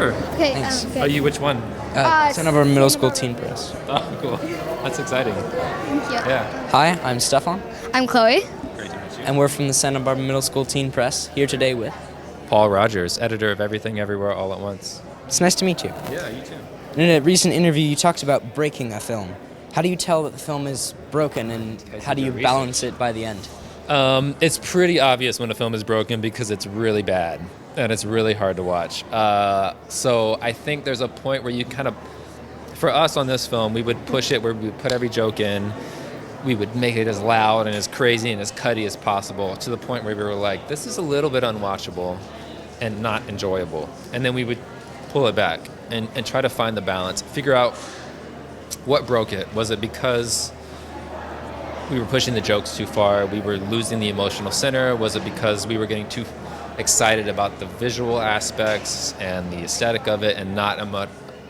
Sure. Okay. Thanks. Okay. Are you which one? Son of our middle school teen press. Oh, cool. That's exciting. Thank you. Yeah. Hi, I'm Stefan, I'm Chloe. Great to meet you. and we're from the Santa Barbara Middle School Teen Press, here today with... Paul Rogers, editor of Everything Everywhere All at Once. It's nice to meet you. Yeah, you too. In a recent interview, you talked about breaking a film. How do you tell that the film is broken, and how do you balance it by the end? It's pretty obvious when a film is broken because it's really bad and it's really hard to watch. So I think there's a point where you kind of, for us on this film, we would push it where we would put every joke in. We would make it as loud and as crazy and as cutty as possible, to the point where we were like, this is a little bit unwatchable and not enjoyable. And then we would pull it back and try to find the balance, figure out what broke it. Was it because we were pushing the jokes too far? We were losing the emotional center? Was it because we were getting too excited about the visual aspects and the aesthetic of it and not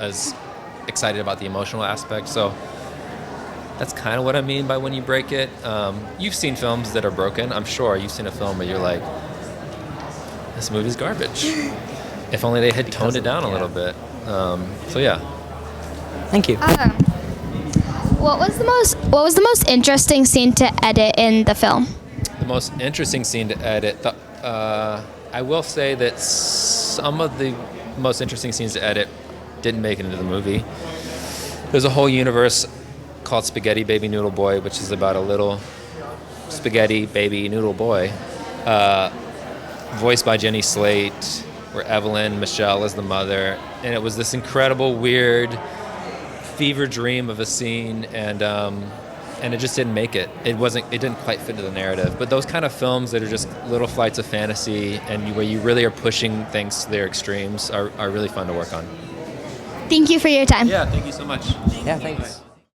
as excited about the emotional aspects? So that's kind of what I mean by when you break it. You've seen films that are broken. I'm sure you've seen a film where you're like, this movie's garbage. If only they had toned it down a little bit. So yeah. Thank you. What was the most interesting scene to edit in the film? The most interesting scene to edit. I will say that some of the most interesting scenes to edit didn't make it into the movie. There's a whole universe called Spaghetti Baby Noodle Boy, which is about a little spaghetti baby noodle boy, voiced by Jenny Slate, where Evelyn Michelle is the mother, and it was this incredible, weird, fever dream of a scene, and it just didn't make it. It didn't quite fit into the narrative. But those kind of films that are just little flights of fantasy and where you really are pushing things to their extremes are really fun to work on. Thank you for your time. Yeah, thank you so much. Yeah, thanks.